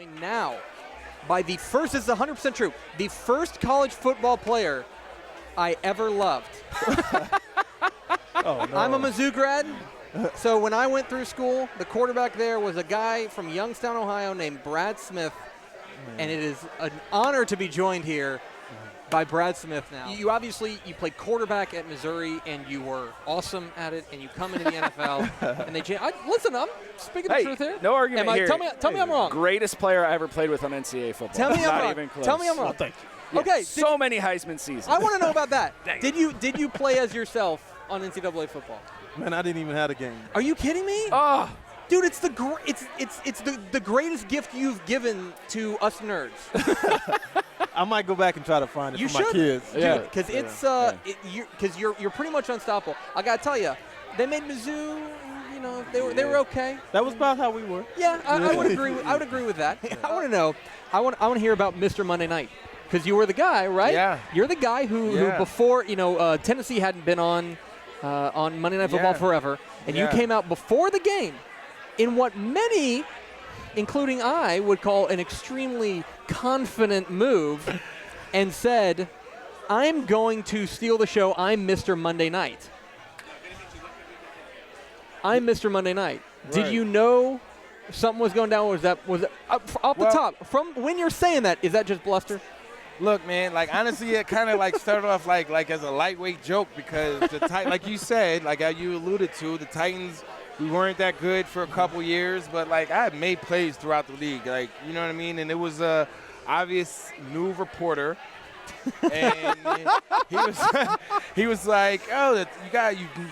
joined now by the first, this is 100% true, the first college football player I ever loved. Oh, no. I'm a Mizzou grad, so when I went through school, the quarterback there was a guy from Youngstown, Ohio named Brad Smith, and it is an honor to be joined here by Brad Smith now. You played quarterback at Missouri, and you were awesome at it, and you come into the NFL, and listen, I'm speaking the truth here. No argument here. Tell me I'm wrong. Greatest player I ever played with on NCAA football. Tell me I'm Not wrong. even close. Tell me I'm wrong. Oh, thank you. Yeah, Okay. so many Heisman seasons. I want to know about that. Dang Did you play as yourself on NCAA football? Man, I didn't even have a game. Are you kidding me? Oh, Dude, it's the greatest gift you've given to us nerds. I might go back and try to find it You for my should. kids. Yeah. Because you're pretty much unstoppable. I gotta tell you, they made Mizzou. You know, they were okay. That was about how we were. Yeah, I would agree. I would agree with that. I want to know. I want to hear about Mr. Monday Night, because you were the guy, right? Yeah. You're the guy who before Tennessee hadn't been on Monday Night Football forever, and you came out before the game in what many, including I, would call an extremely confident move, and said, "I'm going to steal the show. I'm Mr. Monday Night. I'm Mr. Monday Night." Right. Did you know something was going down? Was it off the top? From when you're saying that, is that just bluster? Look, man, like honestly, it kind of like started off like as a lightweight joke, because like you said, like you alluded to, the Titans, we weren't that good for a couple years, but like I had made plays throughout the league, like, you know what I mean? And it was a obvious new reporter, and he was like, "Oh,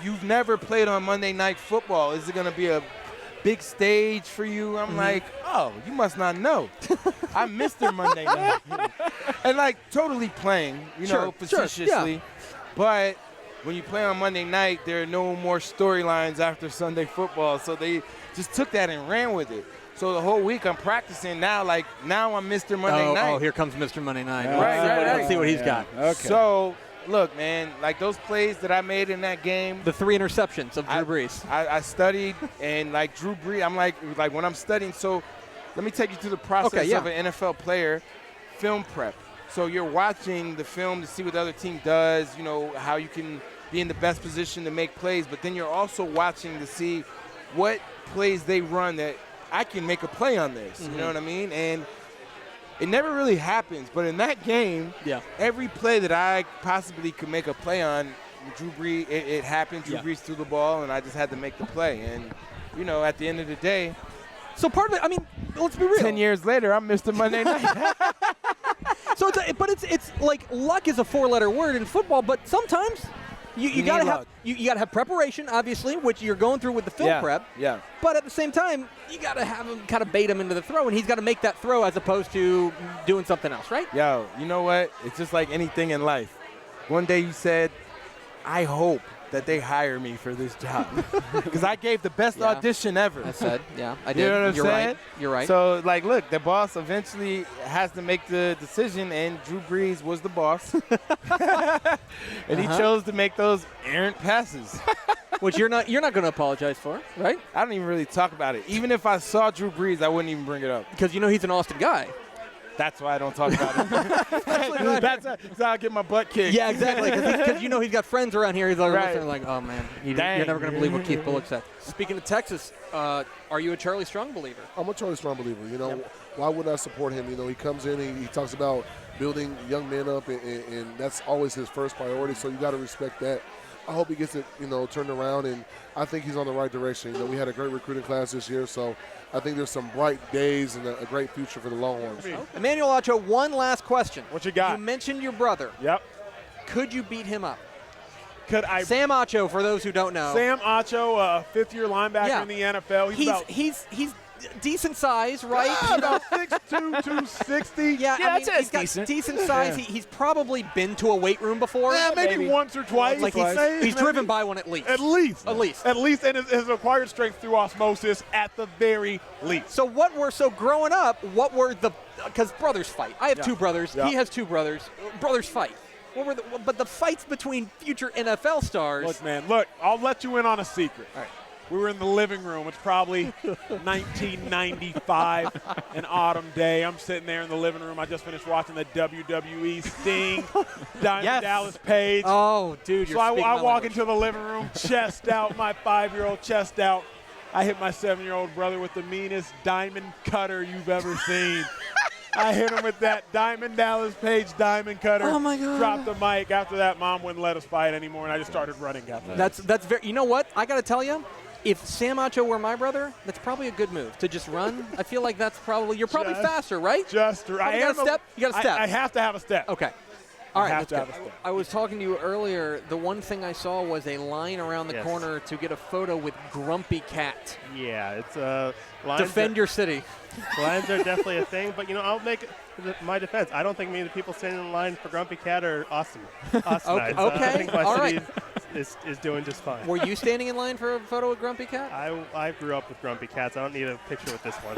you've never played on Monday Night Football. Is it gonna be a big stage for you?" I'm like, "Oh, you must not know. I'm Mr. Monday Night." And like totally playing, facetiously. But when you play on Monday night, there are no more storylines after Sunday football. So they just took that and ran with it. So the whole week I'm practicing now. Like now I'm Mr. Monday Night. Oh, here comes Mr. Monday Night. Right. Let's see what he's got. Okay. So look, man, like those plays that I made in that game. The 3 interceptions of Drew Brees. I studied, and like Drew Brees, I'm like when I'm studying. So let me take you through the process of an NFL player, film prep. So you're watching the film to see what the other team does, how you can be in the best position to make plays, but then you're also watching to see what plays they run that I can make a play on this, you know what I mean? And it never really happens, but in that game, every play that I possibly could make a play on, Drew Brees, it happened. Drew Brees threw the ball, and I just had to make the play. And, at the end of the day, so part of it, I mean, let's be real. 10 years later, I'm Mr. Monday Night. So it's like luck is a 4-letter word in football, but sometimes you gotta have preparation, obviously, which you're going through with the film prep. Yeah. But at the same time, you gotta have him kind of bait him into the throw, and he's got to make that throw as opposed to doing something else, right? Yo, you know what? It's just like anything in life. One day you said, "I hope that they hire me for this job," because I gave the best audition ever. I said, I did. You know what I'm You're saying? right. You're right. So, like, look, the boss eventually has to make the decision, and Drew Brees was the boss. And he chose to make those errant passes. Which you're not going to apologize for, right? I don't even really talk about it. Even if I saw Drew Brees, I wouldn't even bring it up. Because he's an Austin guy. That's why I don't talk about it. That's how I get my butt kicked. Yeah, exactly. Because he's got friends around here. He's like, Right. "Oh man, you're never going to believe what Keith Bulluck said." Speaking of Texas, are you a Charlie Strong believer? I'm a Charlie Strong believer. Why would I support him? He comes in, he talks about building young men up, and that's always his first priority. So you got to respect that. I hope he gets it, turned around, and I think he's on the right direction. We had a great recruiting class this year, so I think there's some bright days and a great future for the Longhorns. Emmanuel Acho, one last question. What you got? You mentioned your brother. Yep. Could you beat him up? Could I? Sam Acho, for those who don't know. Sam Acho, fifth-year linebacker in the NFL. He's decent size, right? About 6'2", 260. Yeah, that's he's got decent size. Yeah. He's probably been to a weight room before. Yeah, maybe once or twice. Like he's driven by one at least. At least, and has acquired strength through osmosis at the very least. So growing up, because brothers fight. I have two brothers. He has two brothers. Brothers fight. But the fights between future NFL stars. Look, man, I'll let you in on a secret. All right. We were in the living room. It's probably 1995, an autumn day. I'm sitting there in the living room. I just finished watching the WWE Sting, Diamond Dallas Page. Oh, dude, So I walk into the living room, chest out, my 5-year-old chest out. I hit my 7-year-old brother with the meanest diamond cutter you've ever seen. I hit him with that Diamond Dallas Page diamond cutter. Oh, my God. Dropped the mic. After that, Mom wouldn't let us fight anymore, and I just started running after that. That's very. You know what? I got to tell you, if Sam Acho were my brother, that's probably a good move to just run. I feel like that's probably you're probably faster, right? Just right. You got a step. You got a step. I have to have a step. Okay. All right, have that's to good. have a step. I was talking to you earlier. The one thing I saw was a line around the corner to get a photo with Grumpy Cat. Yeah, it's lines. Defend your city. Lines are definitely a thing, but I'll make my defense. I don't think many of the people standing in line for Grumpy Cat are awesome. Okay. I think my All city right. is doing just fine. Were you standing in line for a photo with Grumpy Cat? I grew up with Grumpy Cats. I don't need a picture with this one.